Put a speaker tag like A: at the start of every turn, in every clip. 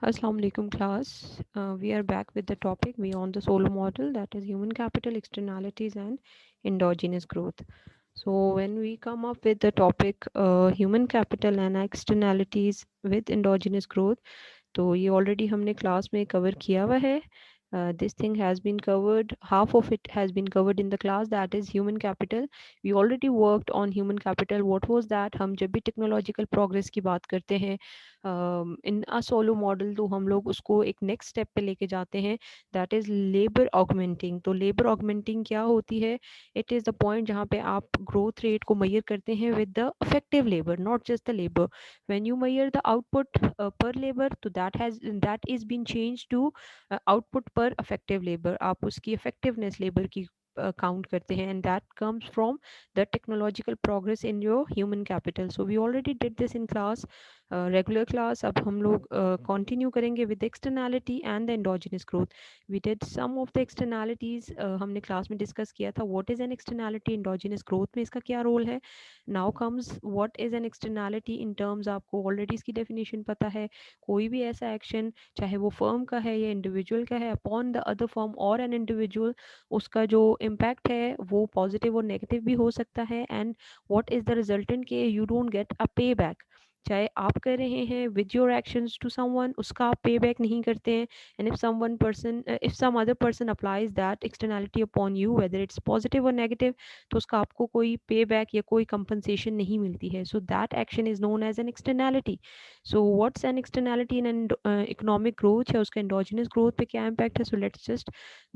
A: Assalamu alaikum class. We are back with the topic beyond the solo model, that is human capital, externalities and endogenous growth. So when we come up with the topic human capital and externalities with endogenous growth, तो ये already हमने class में cover किया हुआ है. This thing has been covered, half of it has been covered in the class, that is human capital. We already worked on human capital. What was that? हम जब भी टेक्नोलॉजिकल प्रोग्रेस की बात करते हैं इन अ सोलो मॉडल, तो हम लोग उसको एक नेक्स्ट स्टेप पे लेके जाते हैं, दैट इज़ लेबर ऑगमेंटिंग. तो लेबर ऑगमेंटिंग क्या होती है? इट इज़ द पॉइंट जहाँ पे आप ग्रोथ रेट को मैयर करते हैं with the effective labour, not just the labour. When you measure the output per labor, तो that is been changed to output per effective labor. आप उसकी effectiveness labor की काउंट करते हैं, and that comes from the technological progress in your human capital. So we already did this in class, regular class. अब हम लोग continue करेंगे with externality and the endogenous growth. We did some of the externalities, हमने class में discuss किया था what is an externality, endogenous growth में इसका क्या रोल है. Now comes what is an externality in terms. आपको ऑलरेडी इसकी डेफिनेशन पता है. कोई भी ऐसा एक्शन, चाहे वो फर्म का है या इंडिविजुअल का है, अपॉन द अदर फर्म और एन इंडिविजुअल, उसका जो इम्पैक्ट है वो पॉजिटिव और नेगेटिव भी हो सकता है. And what is the resultant के you don't get a payback. चाहे आप कर रहे हैं with your actions to someone, उसका आप पे बैक नहीं करते हैं. And if some other person applies that externality upon you, whether it's positive और नेगेटिव, तो उसका आपको कोई पे बैक या कोई कंपनसेशन नहीं मिलती है. So that action is known as an externality. So what's an externality in an economic growth या उसका एंडोजिनस ग्रोथ पे क्या इम्पैक्ट है? So let's just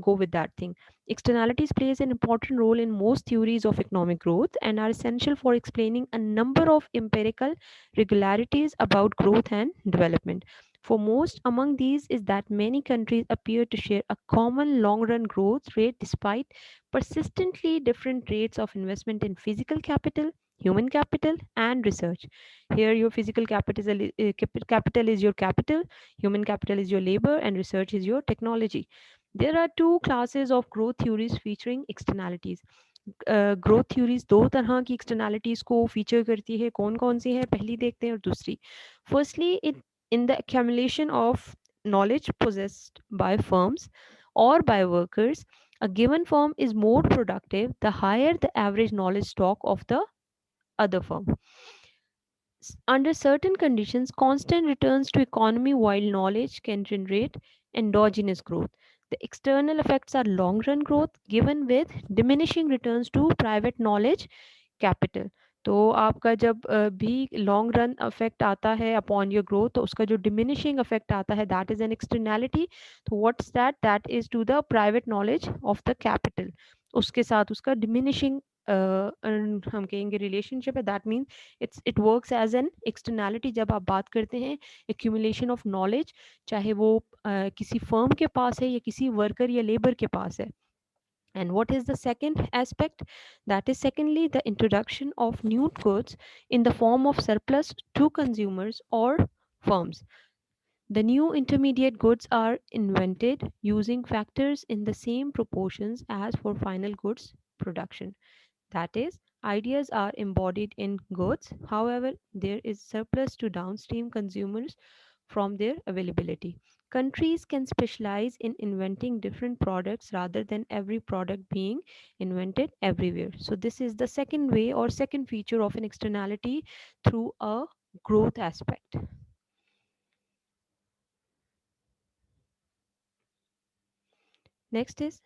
A: go with that thing. Externalities plays an important role in most theories of economic growth and are essential for explaining a number of empirical regularities about growth and development. Foremost among these is that many countries appear to share a common long run growth rate despite persistently different rates of investment in physical capital, human capital, and research. Here, your physical capital is your capital, human capital is your labor, and research is your technology. There are two classes of growth theories featuring externalities. Growth theories दो तरह की externalities को feature करती है. कौन कौन सी है, पहली देखते हैं और दूसरी. Firstly, it in the accumulation of knowledge possessed by firms or by workers, a given firm is more productive the higher the average knowledge stock of the other firm. Under certain conditions, constant returns to economy while knowledge can generate endogenous growth. The external effects are long run growth given with diminishing returns to private knowledge capital. तो आपका जब भी long run effect आता है upon your growth, तो उसका जो diminishing effect आता है दैट इज एन एक्सटर्नैलिटी. तो what's that? That is to the private knowledge of the capital. उसके साथ उसका डिमिनिशिंग हम कहेंगे रिलेशनशिप है. That mean it works as an externality. जब आप बात करते हैं एक्यूमुलेशन ऑफ नॉलेज, चाहे वो किसी फर्म के पास है या किसी वर्कर या लेबर के पास है. And what is the second aspect? That is, secondly, the introduction of new goods in the form of surplus to consumers or firms. The new intermediate goods are invented using factors in the same proportions as for final goods production. That is, ideas are embodied in goods, however, there is surplus to downstream consumers from their availability. Countries can specialize in inventing different products rather than every product being invented everywhere. So, this is the second way or second feature of an externality through a growth aspect. Next is,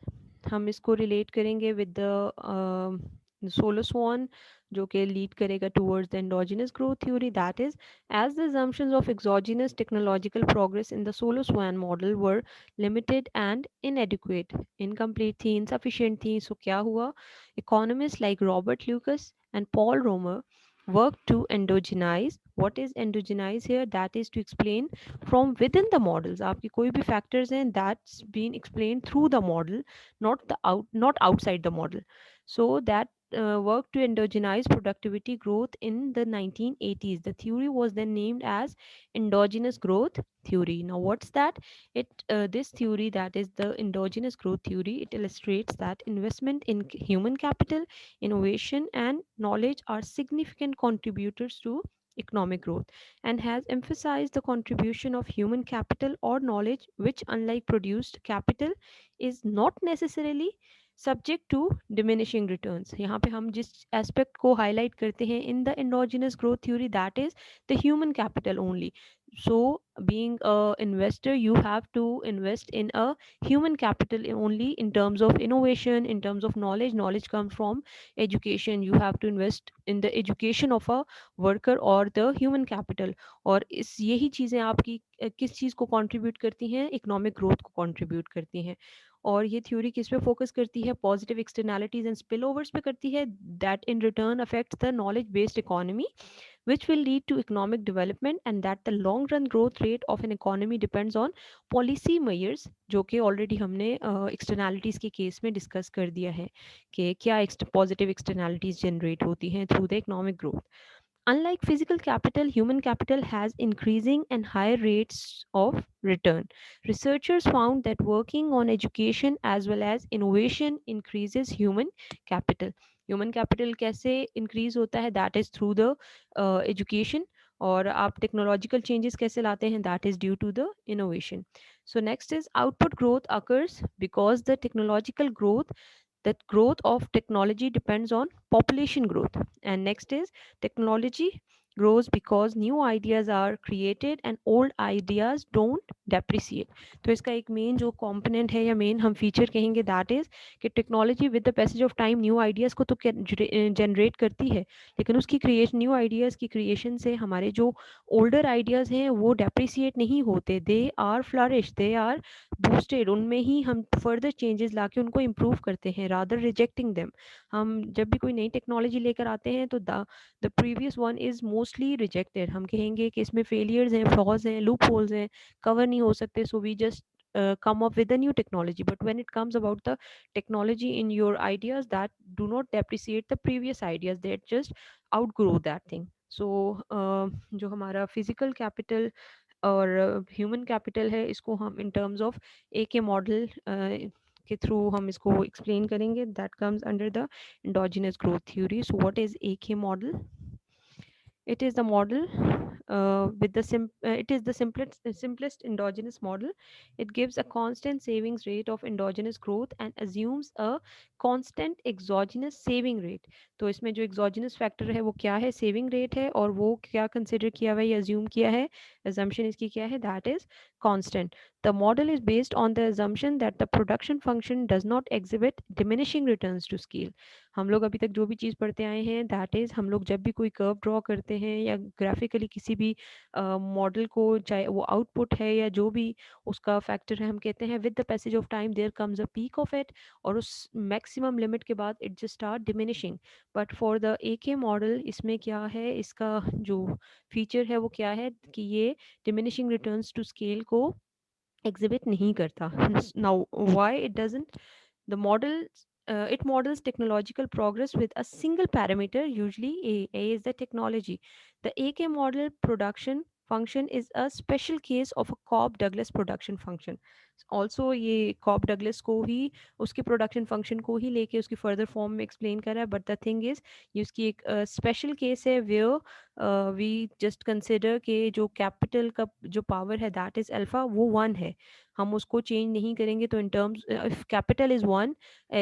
A: हम इसको relate करेंगे with the solo स्वान, जो कि lead करेगा towards the endogenous growth theory. That is, as the assumptions of exogenous technological progress in the solo swan model were limited and inadequate, incomplete थी, insufficient थी. सो क्या हुआ? Economists like Robert Lucas and Paul Romer work to endogenize. What is endogenize here? That is to explain from within the models. आपके कोई भी factors हैं, that's been explained through the model, not outside the model. So that work to endogenize productivity growth in the 1980s. The theory was then named as endogenous growth theory. Now, what's that? This theory, that is the endogenous growth theory, it illustrates that investment in human capital, innovation, and knowledge are significant contributors to economic growth and has emphasized the contribution of human capital or knowledge, which, unlike produced capital, is not necessarily subject to diminishing returns. यहाँ पे हम जिस aspect को highlight करते हैं in the endogenous growth theory, that is the human capital only. So being a investor, you have to invest in a human capital only in terms of innovation, in terms of knowledge. Knowledge comes from education. You have to invest in the education of a worker or the human capital. और इस यही चीज़ें आपकी किस चीज़ को contribute करती हैं, economic growth को कंट्रीब्यूट करती हैं। और ये थ्योरी किस पे फोकस करती है, positive externalities and spill overs पे करती है, that in return affects the knowledge based economy, which will lead to economic development, and that the long run growth rate of an economy depends on policy measures, जो कि already हमने externalities के case में discuss कर दिया है कि क्या पॉजिटिव एक्सटर्नैलिटीज़ जनरेट होती हैं through the economic growth. Unlike physical capital, human capital has increasing and higher rates of return. Researchers found that working on education as well as innovation increases human capital. Human capital कैसे increase होता है? That is through the education. और आप technological changes कैसे लाते हैं? That is due to the innovation. So next is output growth occurs because the technological growth, that growth of technology depends on population growth. And next is technology grows because new ideas are created and old ideas don't depreciate. तो इसका एक main जो component है या main हम feature कहेंगे, that is कि technology with the passage of time new ideas को तो जनरेट करती है, लेकिन उसकी क्रिएशन, न्यू आइडियाज़ की क्रिएशन से हमारे जो ओल्डर आइडियाज़ हैं वो डेप्रिसिएट नहीं होते, they are flourish, they are boosted, उनमें ही हम फर्दर चेंजेस लाके उनको इम्प्रूव करते हैं रादर रिजेक्टिंग देम. हम जब भी कोई नई टेक्नोलॉजी लेकर आते हैं तो the previous one is mostly rejected. हम कहेंगे कि इसमें फेलियर्स हैं, फ्लॉज हैं, लूप होल्स हैं, कवर नहीं हो सकते, so we just come up with a new technology. But when it comes about the technology in your ideas, that do not depreciate the previous ideas, they just outgrow that thing. So जो हमारा physical capital और human capital है, इसको हम इन terms of A K model के through हम इसको explain करेंगे, that comes under the endogenous growth theory. So what is AK model? It is the model it is the simplest endogenous model. It gives a constant savings rate of endogenous growth and assumes a constant exogenous saving rate. तो इसमें जो exogenous factor है वो क्या है, saving rate है, और वो क्या consider किया हुआ है या assume किया है, assumption इसकी क्या है, that is constant. The model is based on the assumption that the production function does not exhibit diminishing returns to scale. हम लोग अभी तक जो भी चीज़ पढ़ते आए हैं, दैट इज़ हम लोग जब भी कोई कर्व ड्रॉ करते हैं या ग्राफिकली किसी भी मॉडल को, चाहे वो आउटपुट है या जो भी उसका फैक्टर है, हम कहते हैं with the passage of time there comes a peak of it, और उस मैक्सिमम लिमिट के बाद it just start diminishing. But for the A K model इसमें क्या है, इसका जो फीचर है वो क्या है कि ये डिमिनिशिंग रिटर्न्स टू स्केल को एग्जिबिट नहीं करता. Now why it doesn't? The model it models technological progress with a single parameter, usually A. A is the technology. The AK model production function is a special case of a Cobb-Douglas production function. Also ये Cobb Douglas को ही उसके production function को ही लेके उसकी further form में explain करा है, but the thing is ये उसकी एक स्पेशल केस है वेयर वी जस्ट कंसिडर के जो कैपिटल का जो पावर है दैट इज अल्फा, वो वन है, हम उसको चेंज नहीं करेंगे. तो in terms if capital is one,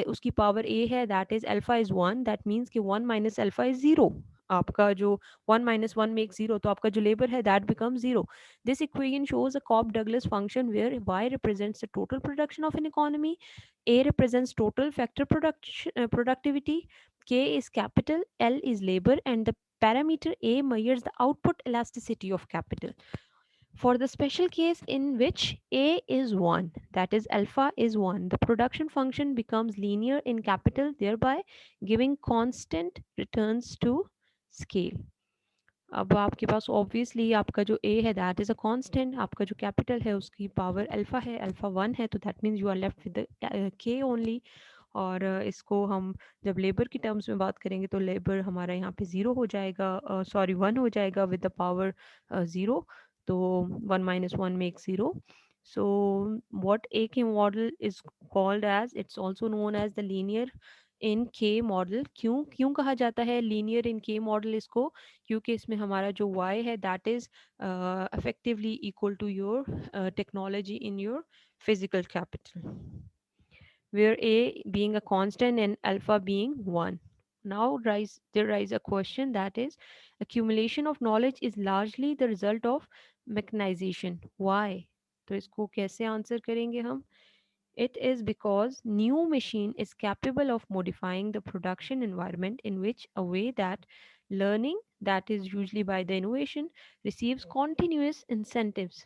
A: उसकी पावर ए है, that is alpha is one, that means कि one minus alpha is zero. आपका जो one minus one make zero, तो आपका जो लेबर है that become zero. This equation shows a Cobb-Douglas function where Y represents the total production of an economy, A represents total factor productivity, K is capital, L is labor, and the parameter A measures the output elasticity of capital. For the special case in which A is 1, that is alpha is 1, the production function becomes linear in capital, thereby giving constant returns to scale. अब आपके पास obviously आपका जो ए है that is a constant, आपका जो capital है उसकी power alpha है, अल्फ़ा वन है, तो that means you are left with the K only. और इसको हम जब लेबर की टर्म्स में बात करेंगे तो लेबर हमारा यहाँ पे ज़ीरो हो जाएगा, सॉरी वन हो जाएगा विद द पावर ज़ीरो. तो one minus one make zero. So what AK model is called as, it's also known as the linear इन के मॉडल। क्यों क्यों कहा जाता है लीनियर इन के मॉडल इसको? क्योंकि इसमें हमारा जो y है that is effectively equal to your technology in your physical capital, where a being a constant and alpha being 1. Now there rise a question, that is accumulation of knowledge is largely the result of mechanization. Why? तो इसको कैसे answer करेंगे हम? It is because new machine is capable of modifying the production environment in which a way that learning, that is usually by the innovation, receives continuous incentives.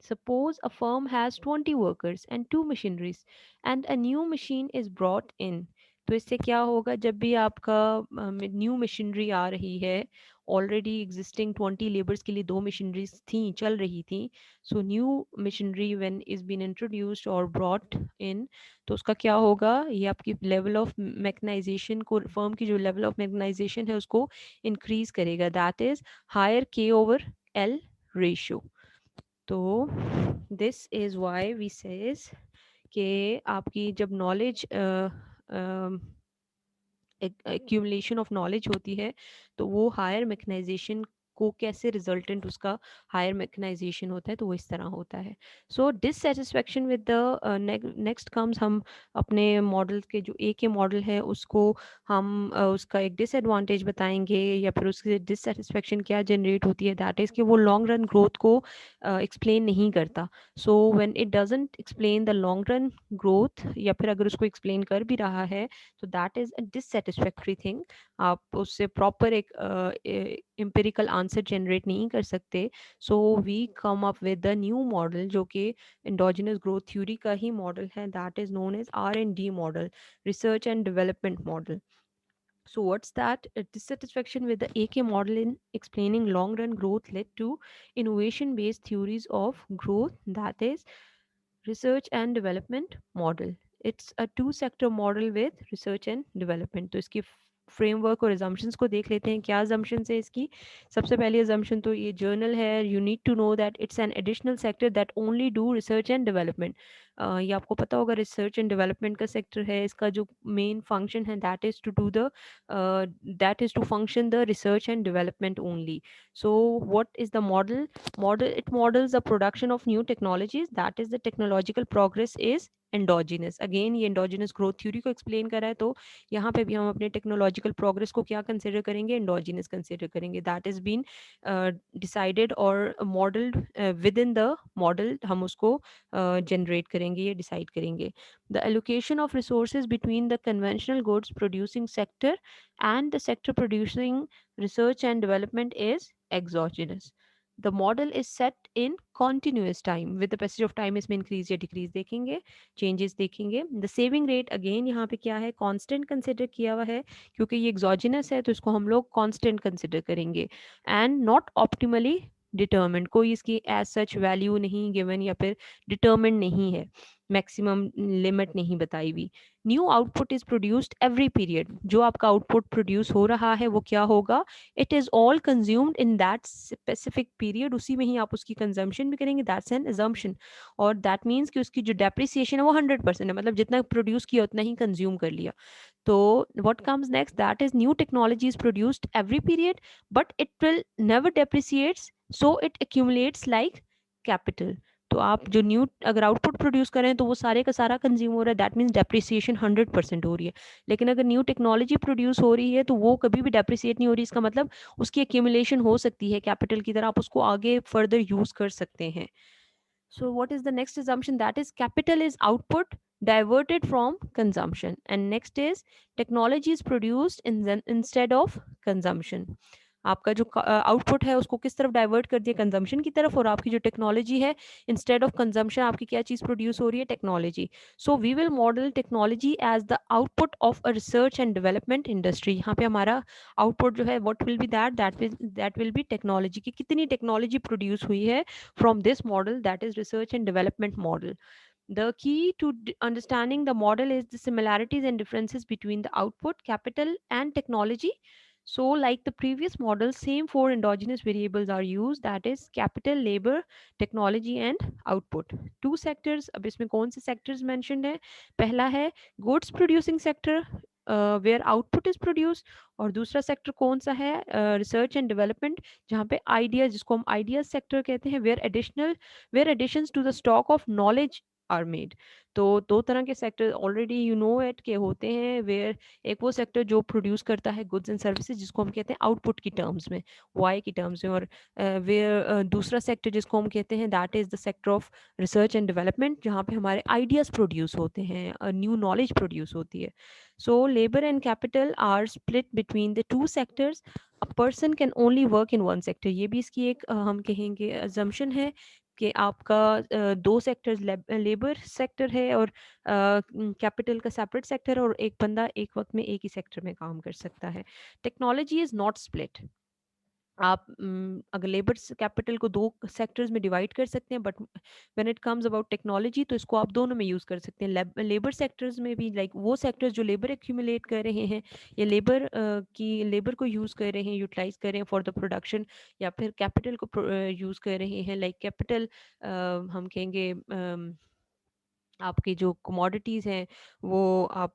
A: Suppose a firm has 20 workers and two machineries and a new machine is brought in. तो इससे क्या होगा, जब भी आपका new machinery आ रही है, already existing 20 labours के लिए दो मशीनरीज थी, चल रही थी, so new machinery when is been introduced और ब्रॉट इन, तो उसका क्या होगा, ये आपकी लेवल ऑफ मैकेनाइजेशन को, फर्म की जो लेवल ऑफ मैकेनाइजेशन है उसको इंक्रीज करेगा, that is higher K over L ratio. तो this is why we says कि आपकी जब नॉलेज एक्यूमुलेशन ऑफ नॉलेज होती है तो वो हायर मैकेनाइजेशन को कैसे रिजल्टेंट उसका हायर मैकेनाइजेशन होता है, तो वो इस तरह होता है। So dissatisfaction with the next comes, हम अपने मॉडल के जो ए के मॉडल है उसको हम उसका एक डिसएडवांटेज बताएंगे या फिर उससे डिससेटिस्फेक्शन क्या जनरेट होती है, दैट इज़ कि वो लॉन्ग रन ग्रोथ को एक्सप्लेन नहीं करता। So when it doesn't explain the long run growth, या फिर अगर उसको एक्सप्लेन कर भी रहा है तो दैट इज अ डिससेटिस्फैक्टरी थिंग। आप उससे प्रॉपर एक एम्पिरिकल आंसर जनरेट नहीं कर सकते। So we come up with the new model जो कि एंडोजिनस ग्रोथ थ्योरी का ही मॉडल है, that is known as R&D model, research and development model. So what's that? A dissatisfaction with the AK model in explaining long run growth led to innovation based theories of growth, that is research and development model. It's a two sector model with research and development. तो इसकी framework और assumptions को देख लेते हैं, क्या assumptions है इसकी। सबसे पहली assumption तो ये journal है, you need to know that it's an additional sector that only do research and development. ये आपको पता होगा research and development का sector है, इसका जो main function है that is to function the research and development only. So what is the model? It models the production of new technologies, that is the technological progress is endogenous. Again ये endogenous growth theory को explain कर रहा है, तो यहाँ पे भी हम अपने technological progress को क्या consider करेंगे, endogenous consider करेंगे, that is been decided or modeled within the model, हम उसको generate करेंगे, ये decide करेंगे। The allocation of resources between the conventional goods producing sector and the sector producing research and development is exogenous. The model is set in continuous time, with the passage of time इसमें increase या decrease देखेंगे, changes देखेंगे। The saving rate again यहाँ पे क्या है, constant consider किया हुआ है, क्योंकि ये exogenous है तो इसको हम लोग constant consider करेंगे। And not optimally determined, कोई इसकी as such value नहीं given या फिर determined नहीं है, मैक्सिमम लिमिट नहीं बताई हुई। New output is produced every period, जो आपका आउटपुट प्रोड्यूस हो रहा है वो क्या होगा, it is all consumed in that specific period, उसी में ही आप उसकी कंजम्पशन भी करेंगे, दैट्स एन अजम्पशन। और दैट मीन्स कि उसकी जो डेप्रिसिएशन है वो 100% है, मतलब जितना प्रोड्यूस किया उतना ही कंज्यूम कर लिया। तो what comes next, that is new technology is produced every period but it will never depreciates, so it accumulates like capital। तो आप जो न्यू अगर आउटपुट प्रोड्यूस करें तो वो सारे का सारा कंज्यूम हो रहा है, दैट मीन्स डेप्रिसिएशन 100% हो रही है। लेकिन अगर न्यू टेक्नोलॉजी प्रोड्यूस हो रही है तो वो कभी भी डेप्रिसिएट नहीं हो रही, इसका मतलब उसकी एक्यूमुलेशन हो सकती है कैपिटल की तरह, आप उसको आगे फर्दर यूज कर सकते हैं। So what is the next assumption? That is capital is output diverted from consumption. And next is technology is produced instead of consumption. आपका जो आउटपुट है उसको किस तरफ डाइवर्ट कर दिया, कंजम्पशन की तरफ, और आपकी जो टेक्नोलॉजी है इंस्टेड ऑफ कंजम्पशन आपकी क्या चीज़ प्रोड्यूस हो रही है, technology. So we will model technology as the output of a research and development industry. यहाँ पे हमारा आउटपुट जो है what will be that will be technology की कितनी टेक्नोलॉजी प्रोड्यूस हुई है from this model, that is research and development model. The key to understanding the model is the similarities and differences between the output, capital, and technology. So, like the previous model, same four endogenous variables are used, that is capital, labor, technology, and output. Two sectors, अब इसमें कौन से sectors mentioned है? पहला है goods producing sector, where output is produce, और दूसरा sector कौन सा है, रिसर्च एंड डेवलपमेंट, जहाँ पे आइडियाज, जिसको हम आइडियाज सेक्टर कहते हैं, where additions to the stock of knowledge are made. तो दो तरह के sector already you know it के होते हैं, वेयर एक वो सेक्टर जो प्रोड्यूस करता है गुड्स एंड सर्विसेज, जिसको हम कहते हैं आउटपुट की टर्म्स में, वाई की टर्म्स में, और वेयर दूसरा सेक्टर जिसको हम कहते हैं that is the sector of research and development, जहाँ पे हमारे आइडियाज प्रोड्यूस होते हैं, न्यू नॉलेज प्रोड्यूस होती है। So labour and capital R split between the two sectors, a person can only work in one sector. ये भी इसकी एक हम कहेंगे अजम्पशन है कि आपका दो सेक्टर्स, लेबर सेक्टर है और कैपिटल का सेपरेट सेक्टर है, और एक बंदा एक वक्त में एक ही सेक्टर में काम कर सकता है। Technology is not split. आप अगर लेबर कैपिटल को दो सेक्टर्स में डिवाइड कर सकते हैं, but when it comes about technology तो इसको आप दोनों में यूज़ कर सकते हैं। लेबर सेक्टर्स में भी, लाइक वो सेक्टर्स जो लेबर एक्यूमुलेट कर रहे हैं या लेबर को यूज़ कर रहे हैं, यूटिलाइज कर रहे हैं फॉर द प्रोडक्शन, या फिर कैपिटल को यूज़ कर रहे हैं, लाइक कैपिटल हम कहेंगे आपकी जो कमोडिटीज़ हैं वो आप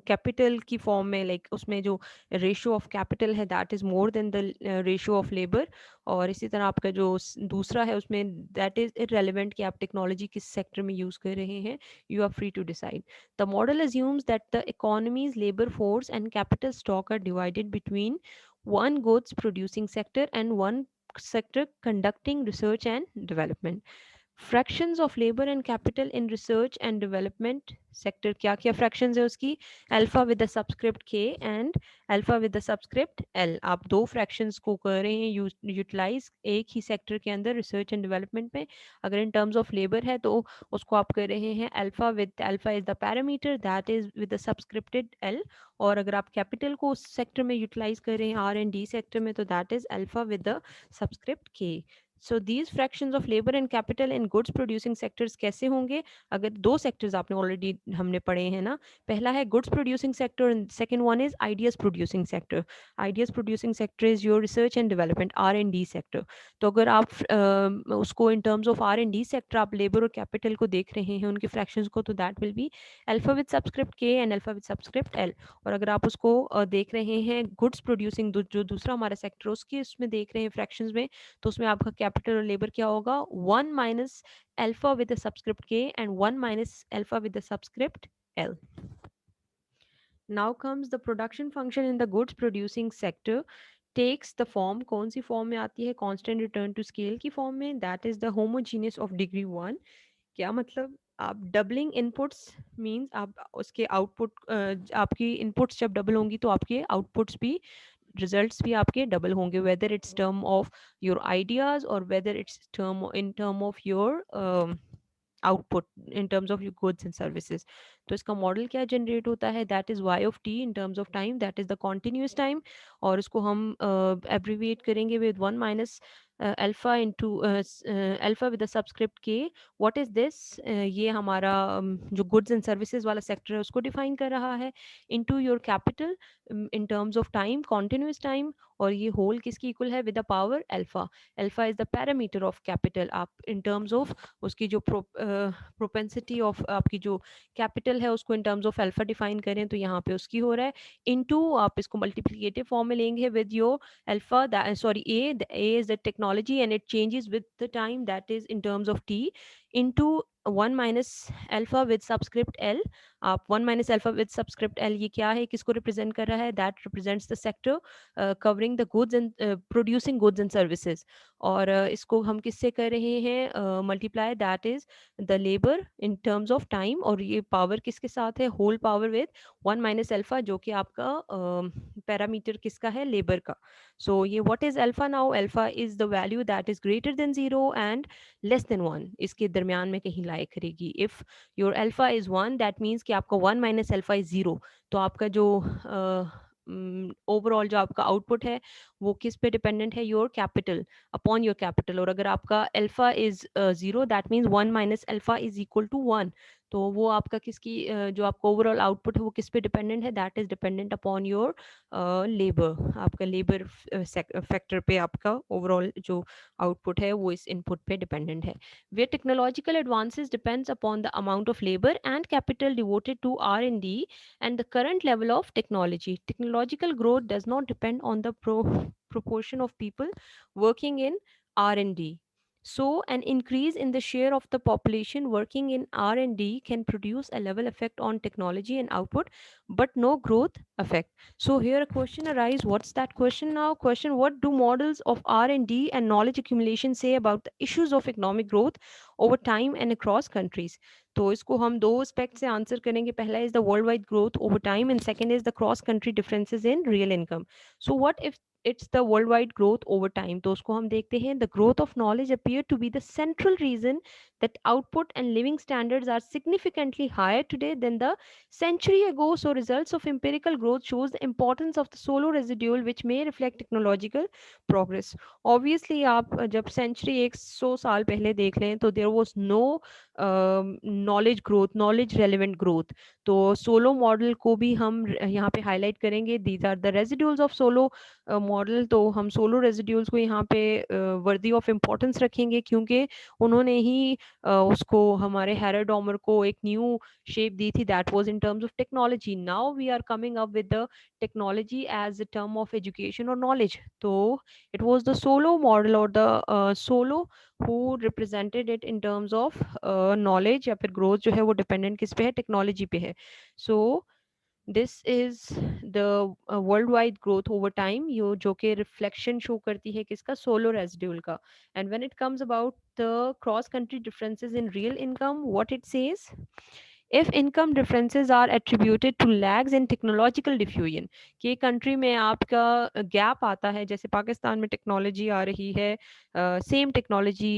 A: कैपिटल की फॉर्म में, लाइक उसमें जो रेशियो ऑफ कैपिटल है that is more than the ratio of labour. और इसी तरह आपका जो दूसरा है उसमें दैट इज़ इररेलेवेंट कि आप टेक्नोलॉजी किस सेक्टर में यूज़ कर रहे हैं, you are free to decide. The model assumes that the economy's labour force and capital stock are divided between one goods producing sector and one sector conducting research and development. Fractions of labour and capital in research and development sector, क्या क्या fractions है उसकी, alpha with the subscript K and alpha with the subscript L. आप दो fractions को कर रहे हैं यूटिलाइज एक ही सेक्टर के अंदर रिसर्च एंड डेवलपमेंट में। अगर इन टर्म्स ऑफ लेबर है तो उसको आप कर रहे हैं alpha is the parameter that is with the subscripted L, और अगर आप कैपिटल को उस सेक्टर में यूटिलाइज कर रहे हैं R&D सेक्टर में तो that is alpha with the subscript K. So these fractions of labour and capital in goods producing sectors कैसे होंगे, अगर दो सेक्टर्स आपने ऑलरेडी हमने पढ़े हैं ना, पहला है goods producing sector and second one is ideas producing sector. Ideas producing sector is your research and development R&D sector. तो अगर आप उसको in terms of R&D sector आप लेबर और कैपिटल को देख रहे हैं उनके फ्रैक्शंस को, तो that will be alpha with subscript K and alpha with subscript L. और अगर आप उसको देख रहे हैं गुड्स प्रोड्यूसिंग जो दूसरा हमारा सेक्टर उसकी उसमें देख रहे हैं फ्रैक्शंस में, तो उसमें आपका कैपिटल और लेबर क्या होगा, one minus alpha with the subscript K and one minus alpha with the subscript L. Now comes the production function in the goods producing sector takes the form, कौन सी form में आती है, constant return to scale की form में, that is the homogeneous of degree one. क्या मतलब, आप डबलिंग इनपुट्स मींस आप उसके आउटपुट, आपकी इनपुट्स जब डबल होंगी तो आपके आउटपुट्स भी, रिजल्ट्स भी आपके डबल होंगे, whether it's term of your ideas और whether it's term of your output in terms of your goods and services. तो इसका मॉडल क्या जनरेट होता है, that is Y of T in terms of time, that is the continuous time, और इसको हम abbreviate करेंगे with one minus alpha into alpha with the subscript K. What is this, ये हमारा जो गुड्स एंड सर्विसेज वाला sector है उसको डिफाइन कर रहा है, into your capital in terms of time, continuous time, और ये होल किसकी इक्वल है, with the power alpha. Alpha is the parameter of capital, आप इन टर्म्स ऑफ उसकी जो प्रोपेंसिटी ऑफ आपकी जो कैपिटल है उसको in terms of alpha define करें तो यहाँ पे उसकी हो रहा है, इनटू आप इसको मल्टीप्लिकेटिव फॉर्म में लेंगे with your alpha, sorry A is the technology and it changes with the time, that is in terms of T, into one minus alpha with subscript L. आप one minus alpha with subscript L ये क्या है, किसको represent कर रहा है, that represents the sector covering the goods and producing goods and services. और इसको हम किससे कर रहे हैं multiply, that is the labour in terms of time, और ये पावर किसके साथ है, whole power with one minus alpha, जो कि आपका पैरामीटर किसका है, लेबर का। सो ये what is alpha now, alpha is the value that is greater than zero and less than one, इसके दरमियान में कहीं लाया करेगी। If your alpha is one that means कि आपका one minus alpha is zero, तो आपका जो ओवरऑल जो आपका आउटपुट है वो किस पे डिपेंडेंट है, your capital, upon your capital. और अगर आपका alpha is zero that means one minus alpha is equal to one, तो वो आपका किसकी जो आपका ओवरऑल आउटपुट है वो किस पे डिपेंडेंट है, that is dependent upon your labour, आपका लेबर फैक्टर पे आपका ओवरऑल जो आउटपुट है वो इस इनपुट पे डिपेंडेंट है. Where technological advances depends upon the amount of labor and capital devoted to R&D and the current level of technology. Technological growth does not depend on the proportion of people working in R&D. So, an increase in the share of the population working in R&D can produce a level effect on technology and output, but no growth effect. So, here a question arises. What's that question now? Question: what do models of R&D and knowledge accumulation say about the issues of economic growth over time and across countries? तो इसको हम दो aspect से answer करेंगे. पहला is the world wide growth over time and second is the cross country differences in real income. So what if it's the worldwide growth over time, तो उसको हम देखते हैं. The growth of knowledge appear to be the central reason that output and living standards are significantly higher today than the century ago. So results of empirical growth shows the importance of the solo residual which may reflect technological progress. Obviously आप जब century 100 साल पहले देख लें तो there was no knowledge growth, knowledge relevant growth. तो Solow model को भी हम यहाँ पे हाईलाइट करेंगे. These are the residuals of Solow model. तो हम सोलो रेजिड्यूल्स को यहाँ पे वर्दी ऑफ इम्पोर्टेंस रखेंगे क्योंकि उन्होंने ही उसको हमारे हेराडोमर को एक न्यू शेप दी थी. That was in terms of technology. Now we are coming up with the technology as a term of education और नॉलेज. तो it was the Solow model और the Solow who represented it in terms of knowledge या फिर growth जो है वो dependent किस पे है, टेक्नोलॉजी पे है. So this is the world wide growth over time, यो जो कि रिफ्लेक्शन शो करती है किसका, सोलो रेजिड्यूल का. And when it comes about the cross country differences in real income, what it says: if income differences are attributed to lags in technological diffusion, कि country में आपका गैप आता है, जैसे पाकिस्तान में टेक्नोलॉजी आ रही है, सेम टेक्नोलॉजी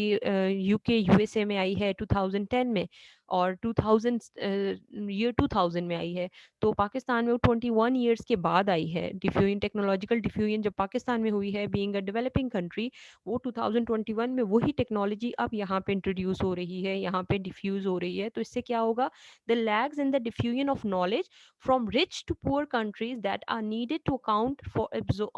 A: यूके यूएसए में आई है 2010 में और 2000 ईयर 2000 में आई है. तो पाकिस्तान में वो 21 ईयर्स के बाद आई है. डिफ्यूजन, टेक्नोलॉजिकल डिफ्यूजन जब पाकिस्तान में हुई है बीइंग अ डेवलपिंग कंट्री, वो 2021 में वही टेक्नोलॉजी अब यहाँ पे इंट्रोड्यूस हो रही है, यहाँ पे डिफ्यूज हो रही है. तो इससे क्या होगा, the lags in the diffusion of knowledge from rich to poor countries that are needed to account for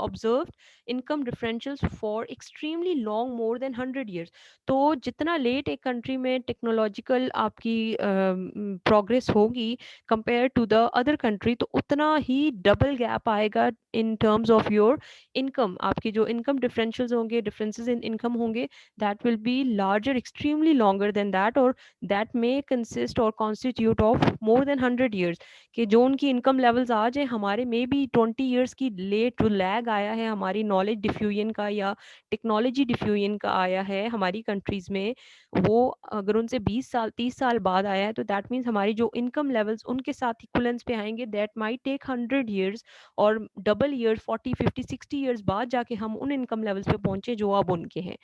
A: observed income differentials for extremely long, more than 100 years. तो जितना लेट एक कंट्री में टेक्नोलॉजिकल आपकी प्रोग्रेस होगी compare to the other country, तो उतना ही double gap आएगा in terms of your income. आपके जो इनकम डिफरेंशियल्स होंगे, डिफरेंसेस इन इनकम होंगे, that will be larger, extremely longer than that, और that may consist or constitute of more than 100 years. कि जो उनकी इनकम लेवल्स आज हैं, हमारे में भी 20 years की लेट जो लैग आया है हमारी नॉलेज डिफ्यूजन का या टेक्नोलॉजी डिफ्यूजन का आया है हमारी कंट्रीज में, वो अगर उनसे 20 साल 30 साल बाद आया है, तो दैट मीन्स हमारी जो इनकम लेवल्स उनके साथ इक्वलेंस पे आएंगे, दैट माइट टेक 100 years और डबल ईयर्स 40 50 60 years बाद जाके हम उन इनकम लेवल्स पे पहुंचे जो अब उनके हैं.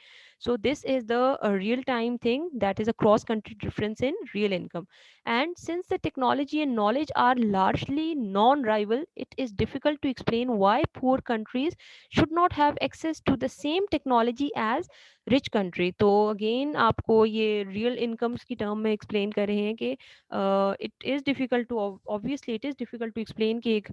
A: So this is the real time thing, that is a cross country difference in real income. And since the technology and knowledge are largely non rival, it is difficult to explain why poor countries should not have access to the same technology as rich country. तो again आपको ये real incomes की term में explain कर रहे हैं कि it is difficult to, obviously it is difficult to explain कि एक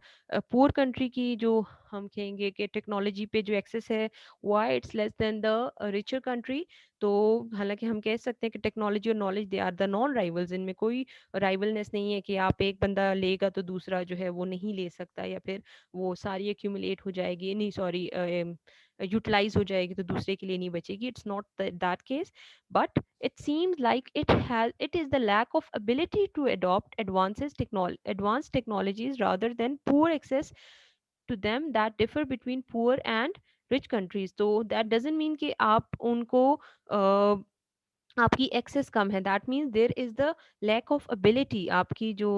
A: poor country की जो हम कहेंगे कि टेक्नोलॉजी पे जो एक्सेस है, why it's less than the richer country. तो हालांकि हम कह सकते हैं कि टेक्नोलॉजी और knowledge they are the non rivals, इनमें कोई राइवलनेस नहीं है कि आप एक बंदा लेगा तो दूसरा जो है वो नहीं ले सकता, या फिर वो सारी एक्यूमुलेट हो जाएगी, नहीं सॉरी यूटिलाइज हो जाएगी तो दूसरे के लिए नहीं बचेगी. It's not that case, but it seems like it is the lack of ability to adopt advanced technologies rather than poor access to them that differ between poor and rich countries. तो that doesn't mean कि आप उनको आपकी access कम है, that means there is the lack of ability, आपकी जो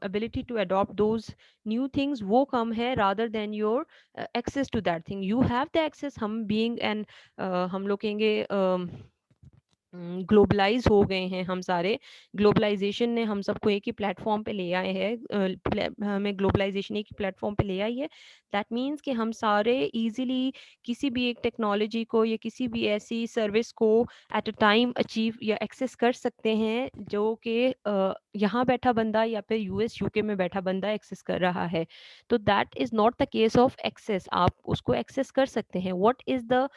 A: ability to adopt those new things वो कम है, rather than your access to that thing. You have the access, हम बीइंग एंड हम लोग कहेंगे ग्लोबलाइज हो गए हैं हम सारे. ग्लोबलाइजेशन ने हम सबको एक ही प्लेटफॉर्म पे ले आए हैं, हमें ग्लोबलाइजेशन एक ही प्लेटफॉर्म पे ले आई है. दैट मीन्स कि हम सारे इजीली किसी भी एक टेक्नोलॉजी को या किसी भी ऐसी सर्विस को एट अ टाइम अचीव या एक्सेस कर सकते हैं जो कि यहाँ बैठा बंदा या फिर यूएस यूके में बैठा बंदा एक्सेस कर रहा है। तो that is not the case of access, आप उसको एक्सेस कर सकते हैं। व्हाट इज़ द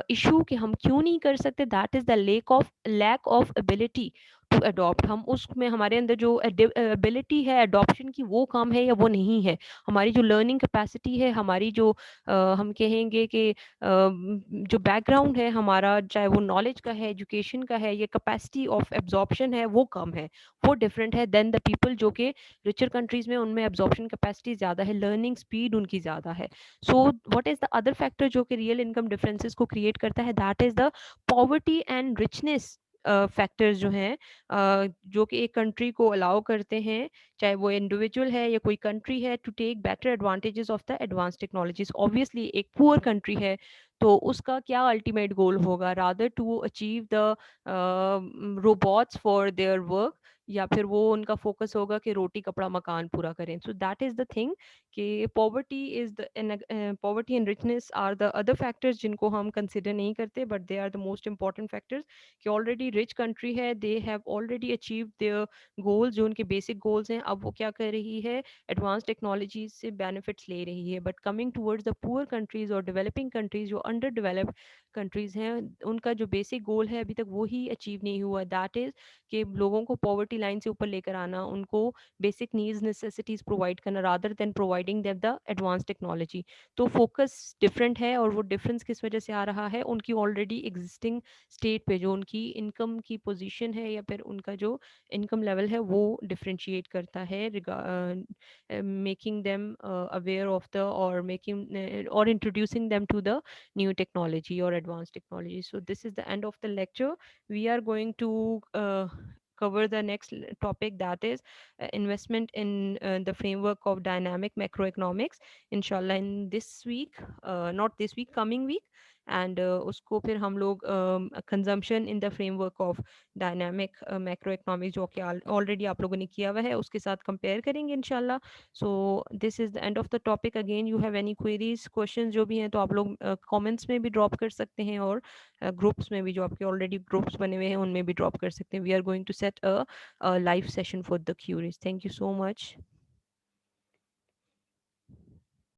A: इशू कि हम क्यों नहीं कर सकते, that is the lack of ability to adopt. हम उसमें हमारे अंदर जो एबिलिटी है अडॉप्शन की वो कम है या वो नहीं है। हमारी जो लर्निंग कैपेसिटी है, हमारी जो हम कहेंगे कि जो बैकग्राउंड है हमारा, चाहे वो नॉलेज का है, एजुकेशन का है, या कैपेसिटी ऑफ एब्जॉर्प्शन है, वो कम है, वो डिफरेंट है देन द पीपल जो कि रिचर कंट्रीज में, उनमें एब्जॉर्प्शन कैपेसिटी ज़्यादा है, लर्निंग स्पीड उनकी ज़्यादा है। So what is the other factor जो कि रियल इनकम डिफरेंसेस को क्रिएट करता है, that is the poverty and richness factors जो हैं, जो कि एक कंट्री को अलाउ करते हैं, चाहे वो इंडिविजुअल है या कोई कंट्री है, to take better advantages of the advance technologies. Obviously एक पुअर कंट्री है तो उसका क्या अल्टीमेट गोल होगा, rather to achieve the robots for their work, या फिर वो उनका फोकस होगा कि रोटी कपड़ा मकान पूरा करें। So that is the thing कि poverty and richness are the other factors जिनको हम कंसिडर नहीं करते, but they are the most important factors. कि ऑलरेडी रिच कंट्री है, they have already achieve their goals, जो उनके बेसिक गोल्स हैं, अब वो क्या कर रही है, एडवांस टेक्नोलॉजी से बेनिफिट्स ले रही है। But coming towards the poor countries और डेवलपिंग कंट्रीज, जो अंडर डेवलप्ड कंट्रीज हैं, उनका जो बेसिक गोल है अभी तक वो ही अचीव नहीं हुआ, दैट इज़ कि लोगों को पॉवर्टी लाइन से ऊपर लेकर आना, उनको बेसिक नीड्स नेसेसिटीज़ प्रोवाइड करना, rather than providing them the advance technology. तो फोकस डिफरेंट है, और वो डिफरेंस किस वजह से आ रहा है, उनकी ऑलरेडी एग्जिस्टिंग स्टेट पे जो उनकी इनकम की पोजीशन है, या फिर उनका जो इनकम लेवल है, वो डिफरेंशिएट करता है, making them aware of the, और मेकिंग और introducing them to the new technology or advanced technology. So this is the end of the lecture. We are going to cover the next topic, that is investment in the framework of dynamic macroeconomics, inshallah in this week, not this week, coming week. And उसको फिर हम लोग consumption in the framework of dynamic macro economics, जो कि already आप लोगों ने किया हुआ है, उसके साथ कंपेयर करेंगे इंशाल्लाह। So this is the end of the topic. Again you have any queries, question जो भी हैं, तो आप लोग कमेंट्स में भी ड्रॉप कर सकते हैं, और ग्रुप्स में भी, जो आपके ऑलरेडी ग्रुप्स बने हुए हैं उनमें भी ड्रॉप कर सकते हैं। We are going to set a live session for the queries. Thank you so much.